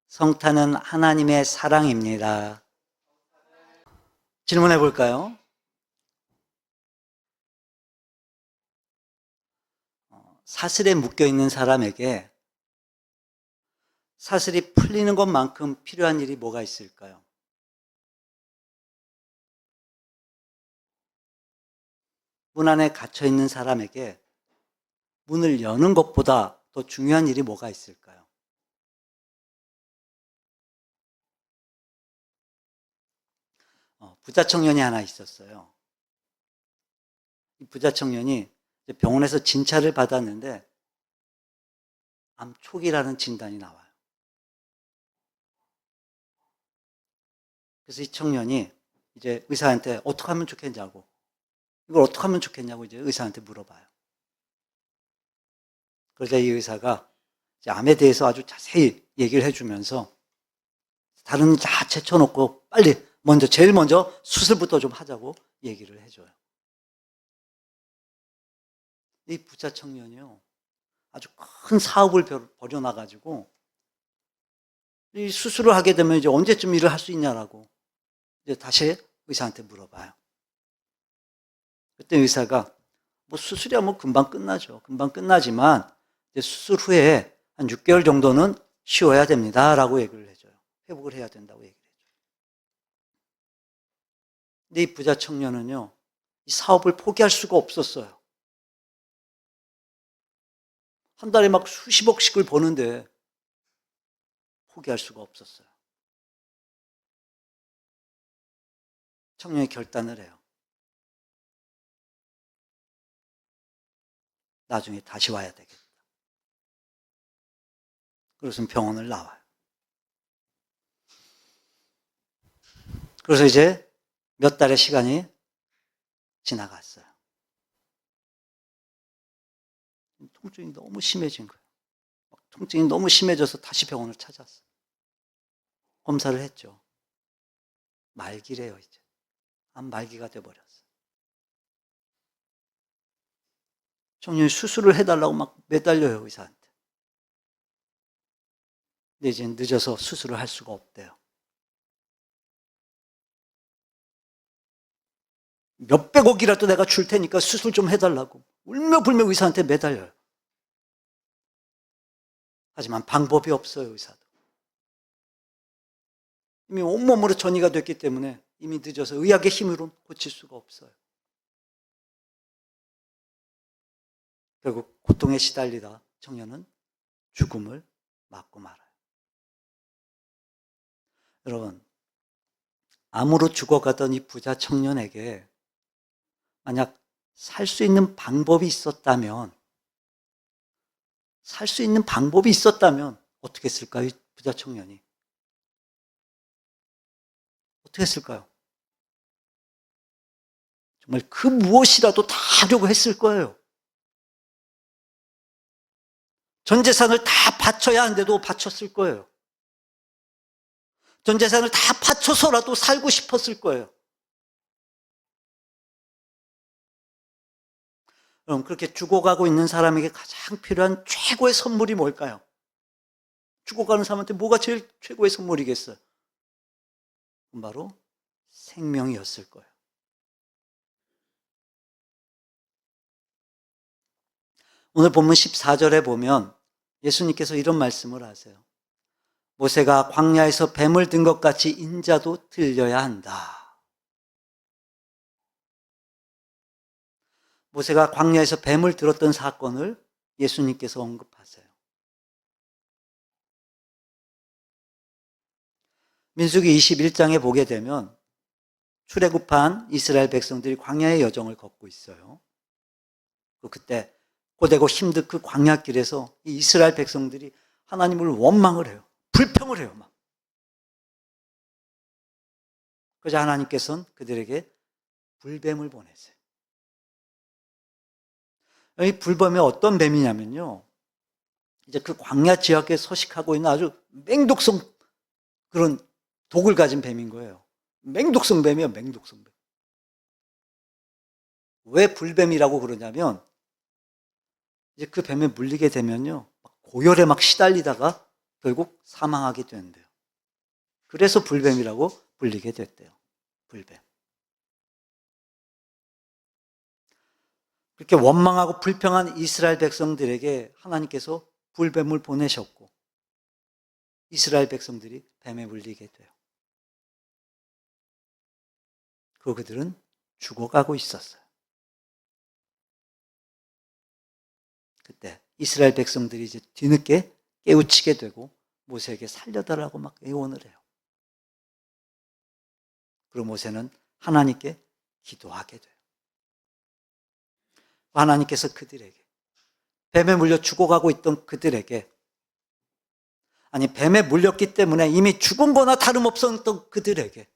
성탄은 하나님의 사랑입니다. 질문해 볼까요? 사슬에 묶여 있는 사람에게 사슬이 풀리는 것만큼 필요한 일이 뭐가 있을까요? 문 안에 갇혀 있는 사람에게 문을 여는 것보다 더 중요한 일이 뭐가 있을까요? 부자 청년이 하나 있었어요. 이 부자 청년이 병원에서 진찰을 받았는데 암 초기라는 진단이 나와요. 그래서 이 청년이 이제 의사한테 어떻게 하면 좋겠냐고, 이걸 어떻게 하면 좋겠냐고 이제 의사한테 물어봐요. 그러자 이 의사가 이제 암에 대해서 아주 자세히 얘기를 해주면서 다른 다 제쳐놓고 빨리 제일 먼저 수술부터 좀 하자고 얘기를 해줘요. 이 부자 청년이요, 아주 큰 사업을 벌여놔가지고 이 수술을 하게 되면 이제 언제쯤 일을 할 수 있냐라고 이제 다시 의사한테 물어봐요. 그때 의사가 수술이야 금방 끝나죠. 금방 끝나지만 이제 수술 후에 한 6개월 정도는 쉬어야 됩니다라고 얘기를 해줘요. 회복을 해야 된다고 얘기를 해줘요. 근데 이 부자 청년은요, 이 사업을 포기할 수가 없었어요. 한 달에 수십억씩을 버는데 포기할 수가 없었어요. 청년이 결단을 해요. 나중에 다시 와야 되겠다. 그래서 병원을 나와요. 그래서 이제 몇 달의 시간이 지나갔어요. 통증이 너무 심해진 거예요. 통증이 너무 심해져서 다시 병원을 찾았어요. 검사를 했죠. 말기래요, 이제. 암 말기가 돼버렸어요. 청년이 수술을 해달라고 매달려요, 의사한테. 근데 이제 늦어서 수술을 할 수가 없대요. 몇백억이라도 내가 줄 테니까 수술 좀 해달라고 울며불며 의사한테 매달려요. 하지만 방법이 없어요, 의사도. 이미 온몸으로 전이가 됐기 때문에 이미 늦어서 의학의 힘으로는 고칠 수가 없어요. 결국 고통에 시달리다 청년은 죽음을 맞고 말아요. 여러분, 암으로 죽어가던 이 부자 청년에게 만약 살 수 있는 방법이 있었다면 어떻게 했을까요? 이 부자 청년이. 어떻게 했을까요? 정말 그 무엇이라도 다 하려고 했을 거예요. 전 재산을 다 바쳐야 하는데도 바쳤을 거예요. 전 재산을 다 바쳐서라도 살고 싶었을 거예요. 그럼 그렇게 죽어가고 있는 사람에게 가장 필요한 최고의 선물이 뭘까요? 죽어가는 사람한테 뭐가 제일 최고의 선물이겠어요? 바로 생명이었을 거예요. 오늘 본문 14절에 보면 예수님께서 이런 말씀을 하세요. 모세가 광야에서 뱀을 든 것 같이 인자도 들려야 한다. 모세가 광야에서 뱀을 들었던 사건을 예수님께서 언급하세요. 민수기 21장에 보게 되면 출애굽한 이스라엘 백성들이 광야의 여정을 걷고 있어요. 그때 고되고 힘든 그 광야길에서 이 이스라엘 백성들이 하나님을 원망을 해요. 불평을 해요. 그래서 하나님께서는 그들에게 불뱀을 보내세요. 이 불뱀이 어떤 뱀이냐면요, 이제 그 광야 지역에 서식하고 있는 아주 맹독성 그런 독을 가진 뱀인 거예요. 맹독성 뱀이에요, 맹독성 뱀. 왜 불뱀이라고 그러냐면, 이제 그 뱀에 물리게 되면요, 고열에 시달리다가 결국 사망하게 된대요. 그래서 불뱀이라고 불리게 됐대요. 불뱀. 그렇게 원망하고 불평한 이스라엘 백성들에게 하나님께서 불뱀을 보내셨고 이스라엘 백성들이 뱀에 물리게 돼요. 그들은 죽어가고 있었어요. 그때 이스라엘 백성들이 이제 뒤늦게 깨우치게 되고 모세에게 살려달라고 막 애원을 해요. 그리고 모세는 하나님께 기도하게 돼요. 하나님께서 그들에게, 뱀에 물려 죽어가고 있던 그들에게, 아니 뱀에 물렸기 때문에 이미 죽은 거나 다름없었던 그들에게,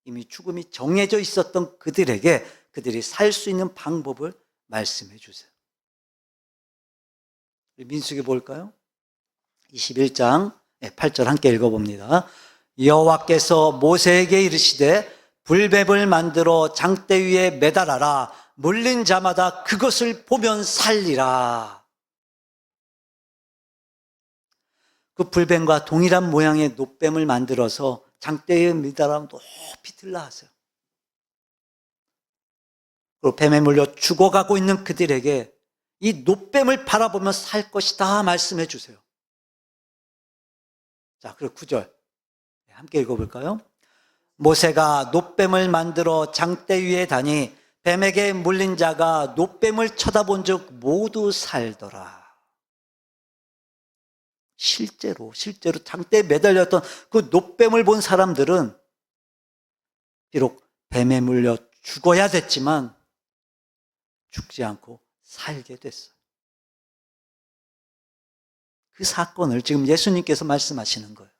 이미 죽음이 정해져 있었던 그들에게 그들이 살 수 있는 방법을 말씀해 주세요. 민수기 볼까요? 21장 8절 함께 읽어봅니다. 여호와께서 모세에게 이르시되 불뱀을 만들어 장대 위에 매달아라. 물린 자마다 그것을 보면 살리라. 그 불뱀과 동일한 모양의 놋뱀을 만들어서 장대에 매달아 높이 들라하세요. 그리고 뱀에 물려 죽어가고 있는 그들에게 이 놋뱀을 바라보며 살 것이다 말씀해 주세요. 자, 그리고 9절 함께 읽어볼까요? 모세가 놋뱀을 만들어 장대 위에 다니 뱀에게 물린 자가 놋뱀을 쳐다본 즉 모두 살더라. 실제로 장대에 매달렸던 그 놋뱀을 본 사람들은 비록 뱀에 물려 죽어야 됐지만 죽지 않고 살게 됐어요. 그 사건을 지금 예수님께서 말씀하시는 거예요.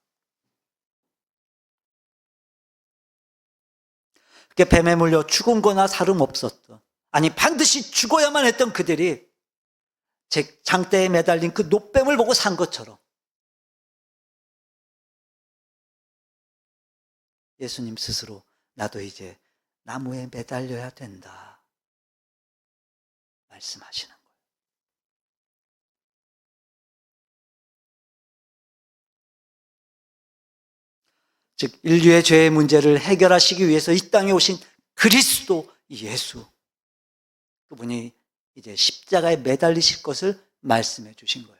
그렇게 뱀에 물려 죽은 거나 다름없었던, 아니 반드시 죽어야만 했던 그들이 제 장대에 매달린 그 놋뱀을 보고 산 것처럼 예수님 스스로 나도 이제 나무에 매달려야 된다 말씀하시는 거예요. 즉 인류의 죄의 문제를 해결하시기 위해서 이 땅에 오신 그리스도 예수, 그분이 이제 십자가에 매달리실 것을 말씀해 주신 거예요.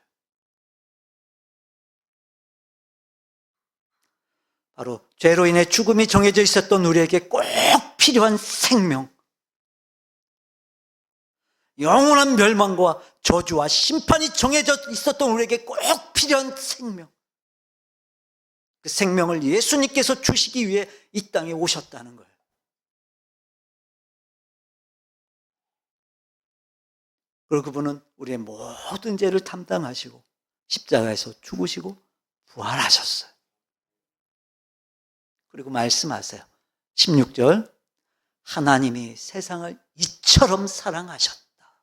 바로 죄로 인해 죽음이 정해져 있었던 우리에게 꼭 필요한 생명, 영원한 멸망과 저주와 심판이 정해져 있었던 우리에게 꼭 필요한 생명, 그 생명을 예수님께서 주시기 위해 이 땅에 오셨다는 거예요. 그리고 그분은 우리의 모든 죄를 담당하시고 십자가에서 죽으시고 부활하셨어요. 그리고 말씀하세요. 16절, 하나님이 세상을 이처럼 사랑하셨다.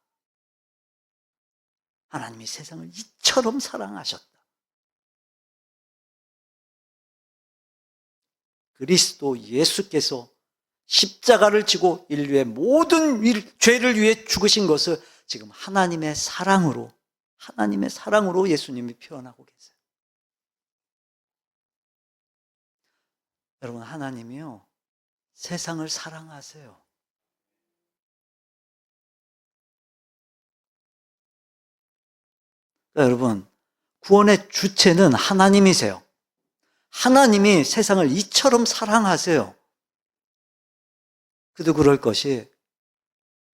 하나님이 세상을 이처럼 사랑하셨다. 그리스도 예수께서 십자가를 지고 인류의 모든 죄를 위해 죽으신 것을 지금 하나님의 사랑으로 예수님이 표현하고 계세요. 여러분, 하나님이요, 세상을 사랑하세요. 그러니까 여러분, 구원의 주체는 하나님이세요. 하나님이 세상을 이처럼 사랑하세요. 그도 그럴 것이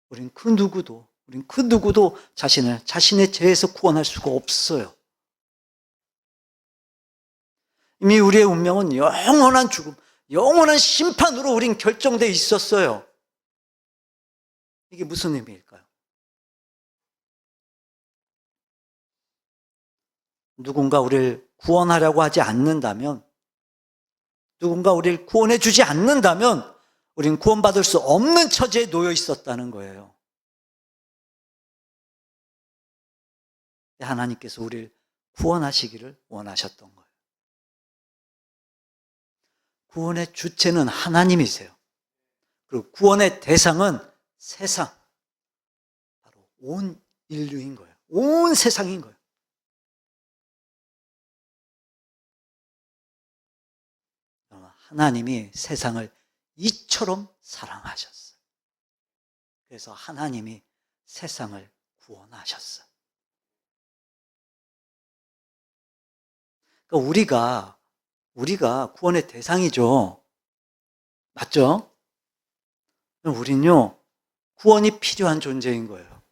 우린 그 누구도 자신의 죄에서 구원할 수가 없어요. 이미 우리의 운명은 영원한 죽음, 영원한 심판으로 우린 결정되어 있었어요. 이게 무슨 의미일까요? 누군가 우리를 구원하려고 하지 않는다면, 누군가 우리를 구원해 주지 않는다면 우린 구원받을 수 없는 처지에 놓여 있었다는 거예요. 하나님께서 우리를 구원하시기를 원하셨던 거예요. 구원의 주체는 하나님이세요. 그리고 구원의 대상은 세상, 바로 온 인류인 거예요. 온 세상인 거예요. 하나님이 세상을 이처럼 사랑하셨어요. 그래서 하나님이 세상을 구원하셨어요. 그러니까 우리가 구원의 대상이죠. 맞죠? 우린요, 구원이 필요한 존재인 거예요.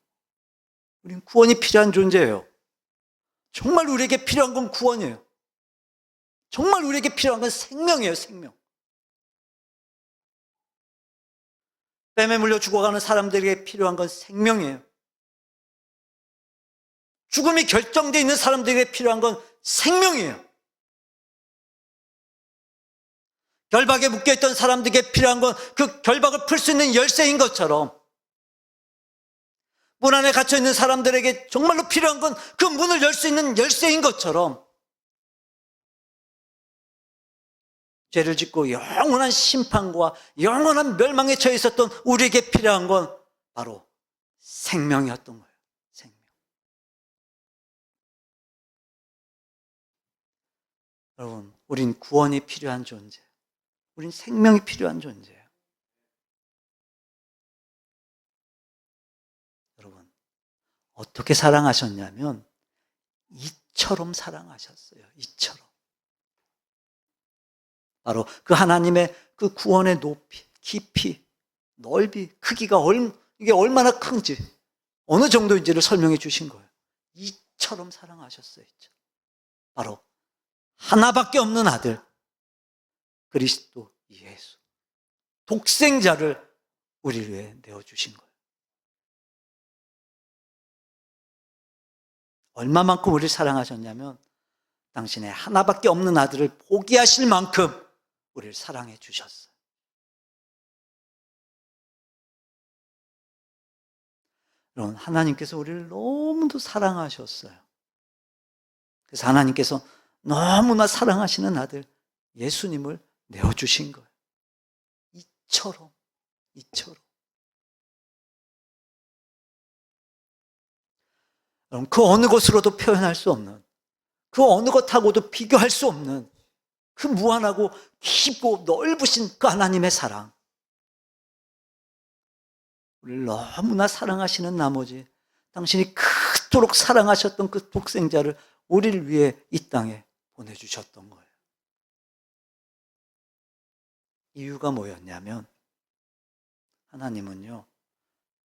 우린 구원이 필요한 존재예요. 정말 우리에게 필요한 건 구원이에요. 정말 우리에게 필요한 건 생명이에요, 생명. 뱀에 물려 죽어가는 사람들에게 필요한 건 생명이에요. 죽음이 결정되어 있는 사람들에게 필요한 건 생명이에요. 결박에 묶여있던 사람들에게 필요한 건 그 결박을 풀 수 있는 열쇠인 것처럼, 문 안에 갇혀있는 사람들에게 정말로 필요한 건 그 문을 열 수 있는 열쇠인 것처럼, 죄를 짓고 영원한 심판과 영원한 멸망에 처해 있었던 우리에게 필요한 건 바로 생명이었던 거예요. 생명. 여러분, 우린 구원이 필요한 존재, 우린 생명이 필요한 존재예요. 여러분, 어떻게 사랑하셨냐면 이처럼 사랑하셨어요. 이처럼. 바로 그 하나님의 그 구원의 높이, 깊이, 넓이, 크기가 이게 얼마나 큰지, 어느 정도인지를 설명해 주신 거예요. 이처럼 사랑하셨어요. 바로 하나밖에 없는 아들, 그리스도 예수, 독생자를 우리를 위해 내어주신 거예요. 얼마만큼 우리를 사랑하셨냐면 당신의 하나밖에 없는 아들을 포기하실 만큼 우리를 사랑해 주셨어요. 여러분, 하나님께서 우리를 너무도 사랑하셨어요. 그래서 하나님께서 너무나 사랑하시는 아들 예수님을 내어주신 거예요. 이처럼. 여러분, 그 어느 것으로도 표현할 수 없는, 그 어느 것하고도 비교할 수 없는 그 무한하고 깊고 넓으신 그 하나님의 사랑, 우리를 너무나 사랑하시는 나머지 당신이 그토록 사랑하셨던 그 독생자를 우리를 위해 이 땅에 보내주셨던 거예요. 이유가 뭐였냐면 하나님은요,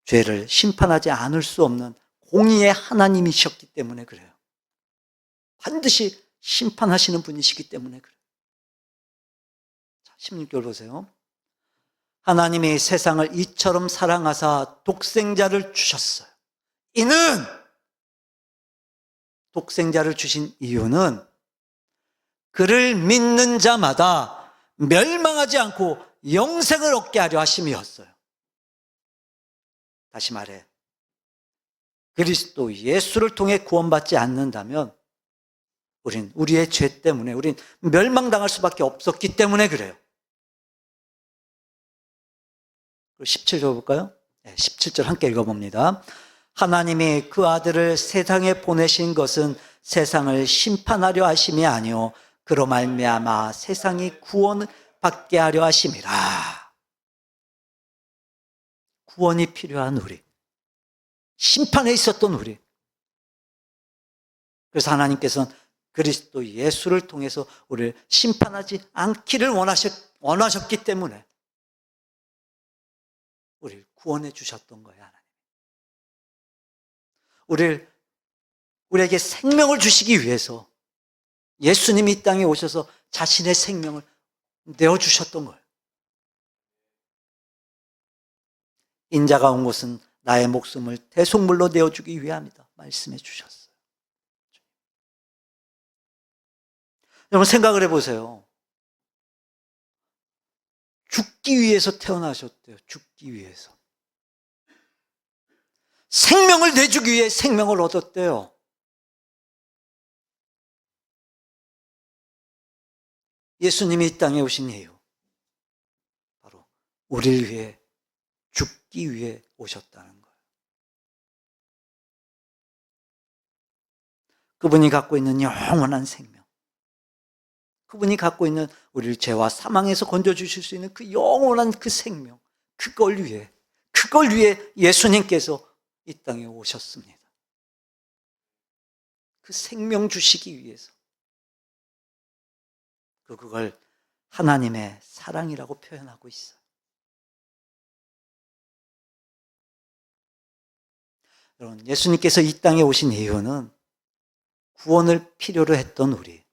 죄를 심판하지 않을 수 없는 공의의 하나님이셨기 때문에 그래요. 반드시 심판하시는 분이시기 때문에 그래요. 자, 16절 보세요. 하나님이 세상을 이처럼 사랑하사 독생자를 주셨어요. 이는, 독생자를 주신 이유는 그를 믿는 자마다 멸망하지 않고 영생을 얻게 하려 하심이었어요. 다시 말해, 그리스도 예수를 통해 구원받지 않는다면 우리의 죄 때문에 우린 멸망당할 수밖에 없었기 때문에 그래요. 17절 볼까요? 네, 17절 함께 읽어봅니다. 하나님이 그 아들을 세상에 보내신 것은 세상을 심판하려 하심이 아니요 그로 말미암아 세상이 구원을 받게 하려 하심이라. 구원이 필요한 우리, 심판에 있었던 우리, 그래서 하나님께서는 그리스도 예수를 통해서 우리를 심판하지 않기를 원하셨기 때문에 우리를 구원해 주셨던 거예요. 하나님, 우리에게 생명을 주시기 위해서 예수님이 이 땅에 오셔서 자신의 생명을 내어주셨던 거예요. 인자가 온 것은 나의 목숨을 대속물로 내어주기 위함이다 말씀해 주셨어요. 여러분, 생각을 해보세요. 죽기 위해서 태어나셨대요. 죽기 위해서. 생명을 내주기 위해 생명을 얻었대요. 예수님이 이 땅에 오신 이유, 바로 우리를 위해 죽기 위해 오셨다는 거예요. 그분이 갖고 있는 영원한 생명, 그분이 갖고 있는 우리를 죄와 사망에서 건져주실 수 있는 그 영원한 그 생명, 그걸 위해 예수님께서 이 땅에 오셨습니다. 그 생명 주시기 위해서. 그걸 하나님의 사랑이라고 표현하고 있어요. 여러분, 예수님께서 이 땅에 오신 이유는 구원을 필요로 했던 우리,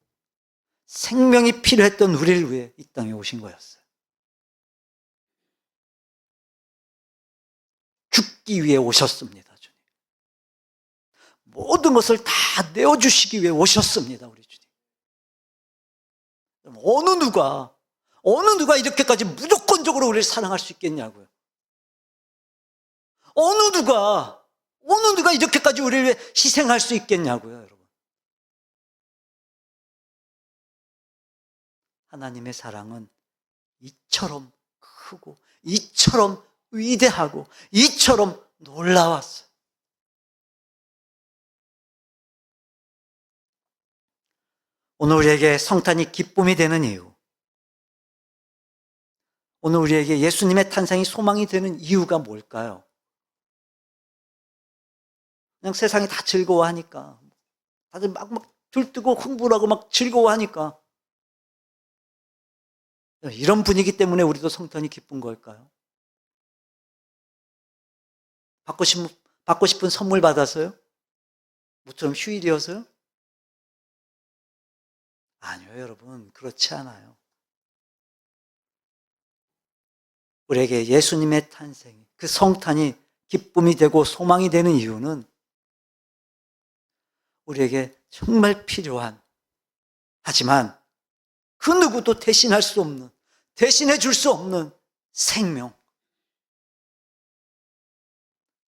생명이 필요했던 우리를 위해 이 땅에 오신 거였어요. 죽기 위해 오셨습니다. 주님. 모든 것을 다 내어주시기 위해 오셨습니다. 우리 주님. 어느 누가 이렇게까지 무조건적으로 우리를 사랑할 수 있겠냐고요. 어느 누가 이렇게까지 우리를 위해 희생할 수 있겠냐고요, 여러분. 하나님의 사랑은 이처럼 크고, 이처럼 위대하고, 이처럼 놀라웠어요. 오늘 우리에게 성탄이 기쁨이 되는 이유, 오늘 우리에게 예수님의 탄생이 소망이 되는 이유가 뭘까요? 그냥 세상이 다 즐거워하니까, 다들 막 들뜨고 흥분하고 막 즐거워하니까, 이런 분위기 때문에 우리도 성탄이 기쁜 걸까요? 받고 싶은 선물 받아서요? 모처럼 휴일이어서요? 아니요, 여러분. 그렇지 않아요. 우리에게 예수님의 탄생, 그 성탄이 기쁨이 되고 소망이 되는 이유는 우리에게 정말 필요한, 하지만 그 누구도 대신할 수 없는, 대신해 줄 수 없는 생명,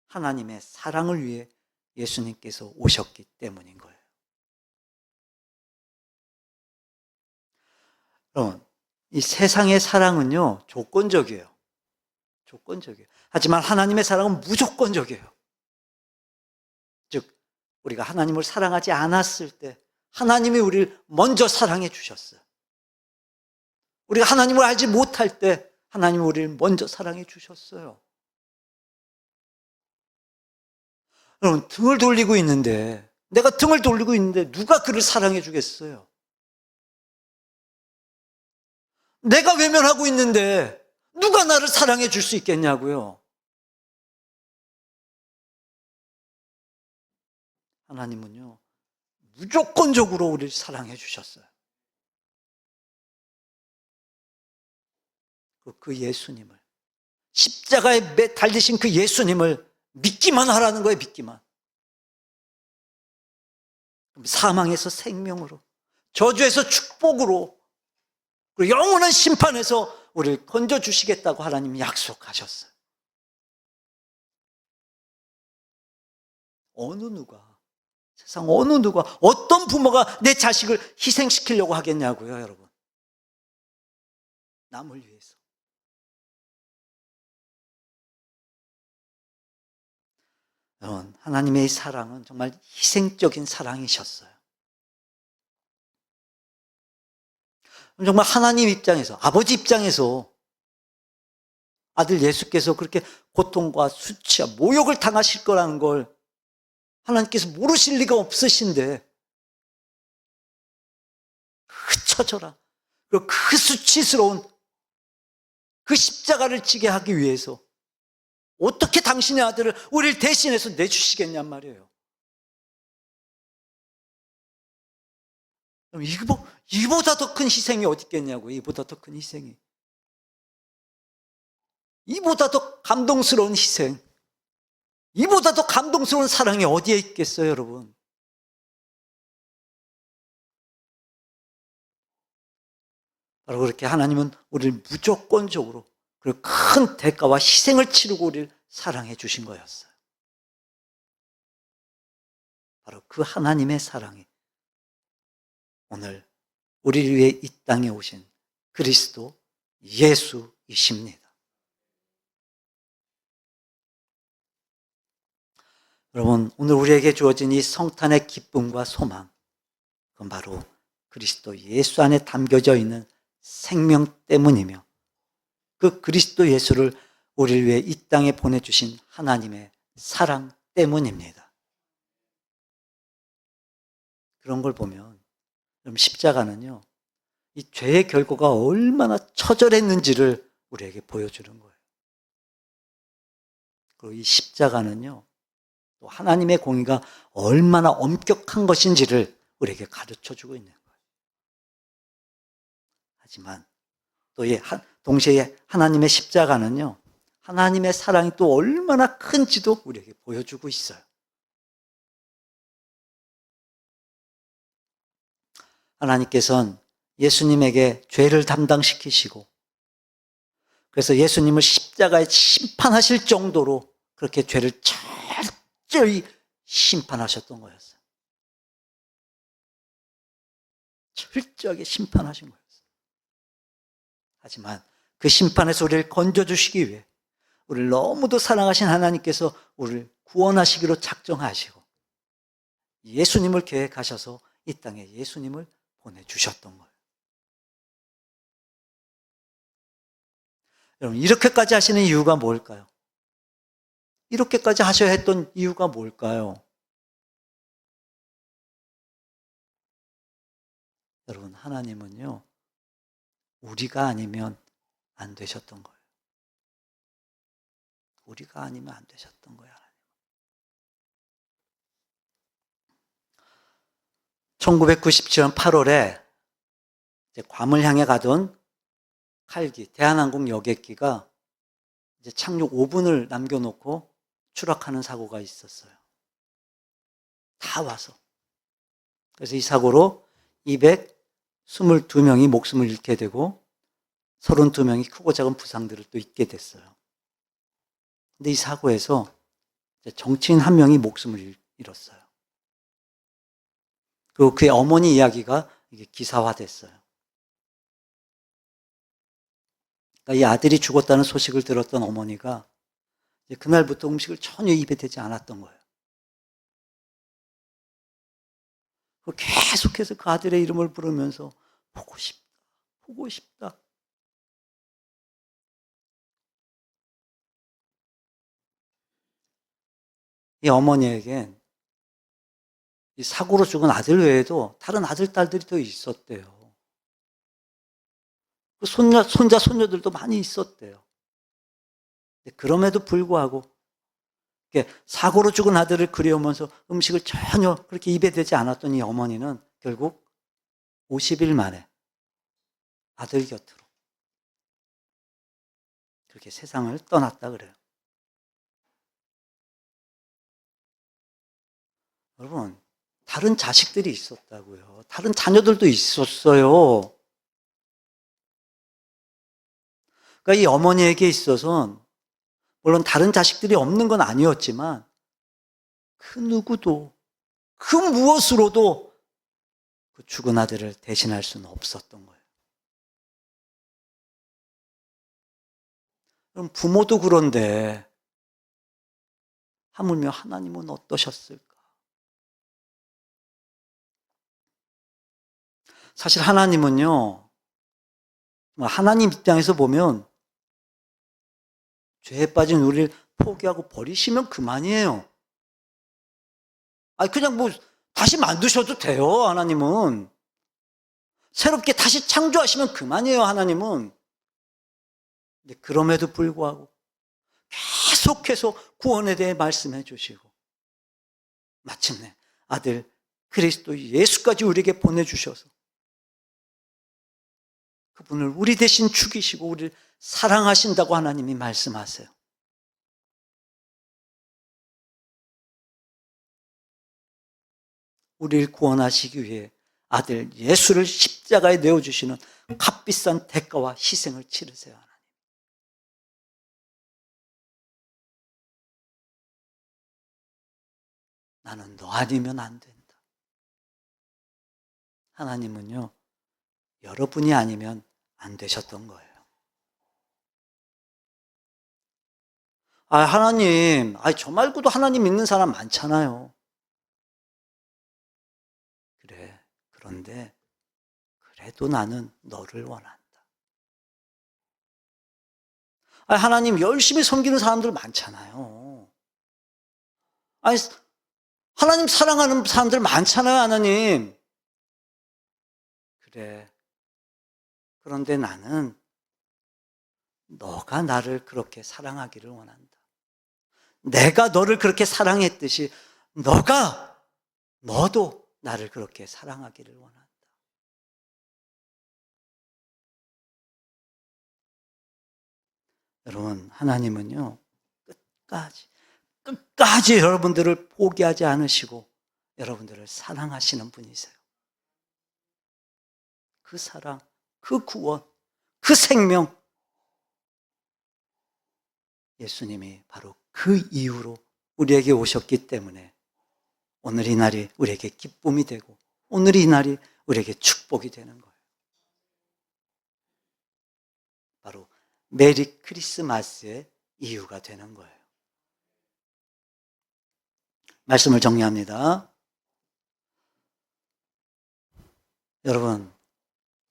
하나님의 사랑을 위해 예수님께서 오셨기 때문인 거예요. 여러분, 이 세상의 사랑은요, 조건적이에요. 조건적이에요. 하지만 하나님의 사랑은 무조건적이에요. 즉, 우리가 하나님을 사랑하지 않았을 때 하나님이 우리를 먼저 사랑해 주셨어요. 우리가 하나님을 알지 못할 때 하나님이 우리를 먼저 사랑해 주셨어요. 여러분, 내가 등을 돌리고 있는데 누가 그를 사랑해 주겠어요? 내가 외면하고 있는데 누가 나를 사랑해 줄 수 있겠냐고요? 하나님은요, 무조건적으로 우리를 사랑해 주셨어요. 그 예수님을, 십자가에 달리신 그 예수님을 믿기만 하라는 거예요, 믿기만. 사망에서 생명으로, 저주에서 축복으로, 그리고 영원한 심판에서 우리를 건져주시겠다고 하나님이 약속하셨어요. 세상 어느 누가, 어떤 부모가 내 자식을 희생시키려고 하겠냐고요, 여러분. 남을 위해서. 여러분, 하나님의 사랑은 정말 희생적인 사랑이셨어요. 정말 하나님 입장에서, 아버지 입장에서 아들 예수께서 그렇게 고통과 수치와 모욕을 당하실 거라는 걸 하나님께서 모르실 리가 없으신데, 그 처절한, 그리고 그 수치스러운 그 십자가를 지게 하기 위해서 어떻게 당신의 아들을 우리를 대신해서 내주시겠냔 말이에요. 이보다 더 큰 희생이 어디 있겠냐고요. 이보다 더 큰 희생이. 이보다 더 감동스러운 희생, 이보다 더 감동스러운 사랑이 어디에 있겠어요, 여러분? 바로 그렇게 하나님은 우리를 무조건적으로 그리고 큰 대가와 희생을 치르고 우리를 사랑해 주신 거였어요. 바로 그 하나님의 사랑이 오늘 우리를 위해 이 땅에 오신 그리스도 예수이십니다. 여러분, 오늘 우리에게 주어진 이 성탄의 기쁨과 소망, 그건 바로 그리스도 예수 안에 담겨져 있는 생명 때문이며 그 그리스도 예수를 우리를 위해 이 땅에 보내주신 하나님의 사랑 때문입니다. 그런 걸 보면 십자가는요, 이 죄의 결과가 얼마나 처절했는지를 우리에게 보여주는 거예요. 그리고 이 십자가는요, 또 하나님의 공의가 얼마나 엄격한 것인지를 우리에게 가르쳐주고 있는 거예요. 하지만 또 동시에 하나님의 십자가는요, 하나님의 사랑이 또 얼마나 큰지도 우리에게 보여주고 있어요. 하나님께서는 예수님에게 죄를 담당시키시고 그래서 예수님을 십자가에 심판하실 정도로 그렇게 죄를 철저히 심판하셨던 거였어요. 철저하게 심판하신 거였어요. 하지만 그 심판에서 우리를 건져주시기 위해 우리를 너무도 사랑하신 하나님께서 우리를 구원하시기로 작정하시고 예수님을 계획하셔서 이 땅에 예수님을 보내주셨던 거예요. 여러분, 이렇게까지 하시는 이유가 뭘까요? 이렇게까지 하셔야 했던 이유가 뭘까요? 여러분, 하나님은요, 우리가 아니면 안 되셨던 거예요. 우리가 아니면 안 되셨던 거예요. 1997년 8월에 괌을 향해 가던 칼기, 대한항공 여객기가 이제 착륙 5분을 남겨놓고 추락하는 사고가 있었어요. 다 와서. 그래서 이 사고로 222명이 목숨을 잃게 되고 32명이 크고 작은 부상들을 또 입게 됐어요. 근데 이 사고에서 정치인 한 명이 목숨을 잃었어요. 그리고 그의 어머니 이야기가 이게 기사화됐어요. 그러니까 이 아들이 죽었다는 소식을 들었던 어머니가 그날부터 음식을 전혀 입에 대지 않았던 거예요. 계속해서 그 아들의 이름을 부르면서 보고 싶다, 보고 싶다. 이 어머니에겐 이 사고로 죽은 아들 외에도 다른 아들, 딸들이 더 있었대요. 그 손자, 손녀들도 많이 있었대요. 그럼에도 불구하고 사고로 죽은 아들을 그리우면서 음식을 전혀 그렇게 입에 대지 않았던 이 어머니는 결국 50일 만에 아들 곁으로 그렇게 세상을 떠났다 그래요. 여러분, 다른 자식들이 있었다고요. 다른 자녀들도 있었어요. 그러니까 이 어머니에게 있어서는 물론 다른 자식들이 없는 건 아니었지만 그 누구도 그 무엇으로도 그 죽은 아들을 대신할 수는 없었던 거예요. 그럼 부모도 그런데 하물며 하나님은 어떠셨을까? 사실 하나님은요, 하나님 입장에서 보면 죄에 빠진 우리를 포기하고 버리시면 그만이에요. 아니, 그냥 다시 만드셔도 돼요, 하나님은. 새롭게 다시 창조하시면 그만이에요, 하나님은. 근데 그럼에도 불구하고 계속해서 구원에 대해 말씀해 주시고 마침내 아들 그리스도 예수까지 우리에게 보내주셔서 그분을 우리 대신 죽이시고 우리를 사랑하신다고 하나님이 말씀하세요. 우리를 구원하시기 위해 아들 예수를 십자가에 내어주시는 값비싼 대가와 희생을 치르세요, 하나님. 나는 너 아니면 안 된다. 하나님은요, 여러분이 아니면 안 되셨던 거예요. 하나님, 저 말고도 하나님 믿는 사람 많잖아요. 그래, 그런데 그래도 나는 너를 원한다. 하나님 열심히 섬기는 사람들 많잖아요. 하나님 사랑하는 사람들 많잖아요, 하나님. 그래. 그런데 나는 너가 나를 그렇게 사랑하기를 원한다. 내가 너를 그렇게 사랑했듯이 너도 나를 그렇게 사랑하기를 원한다. 여러분, 하나님은요, 끝까지 여러분들을 포기하지 않으시고 여러분들을 사랑하시는 분이세요. 그 사랑, 그 구원, 그 생명, 예수님이 바로 그 이유로 우리에게 오셨기 때문에 오늘 이 날이 우리에게 기쁨이 되고 오늘 이 날이 우리에게 축복이 되는 거예요. 바로 메리 크리스마스의 이유가 되는 거예요. 말씀을 정리합니다. 여러분,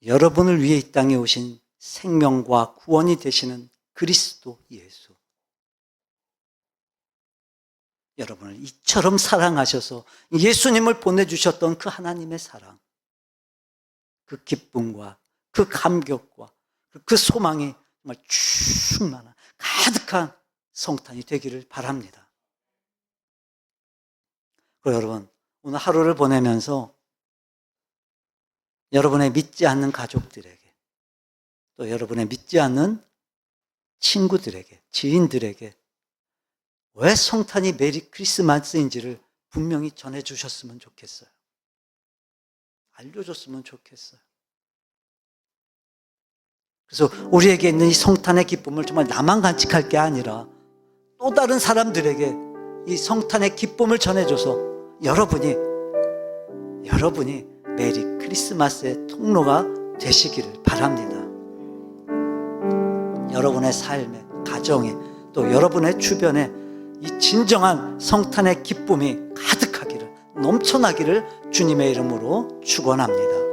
여러분을 위해 이 땅에 오신 생명과 구원이 되시는 그리스도 예수, 여러분을 이처럼 사랑하셔서 예수님을 보내주셨던 그 하나님의 사랑, 그 기쁨과 그 감격과 그 소망이 정말 충만한 가득한 성탄이 되기를 바랍니다. 그리고 여러분, 오늘 하루를 보내면서 여러분의 믿지 않는 가족들에게, 또 여러분의 믿지 않는 친구들에게, 지인들에게 왜 성탄이 메리 크리스마스인지를 분명히 전해주셨으면 좋겠어요. 알려줬으면 좋겠어요. 그래서 우리에게 있는 이 성탄의 기쁨을 정말 나만 간직할 게 아니라 또 다른 사람들에게 이 성탄의 기쁨을 전해줘서 여러분이 메리 크리스마스의 통로가 되시기를 바랍니다. 여러분의 삶에, 가정에, 또 여러분의 주변에 이 진정한 성탄의 기쁨이 가득하기를, 넘쳐나기를 주님의 이름으로 축원합니다.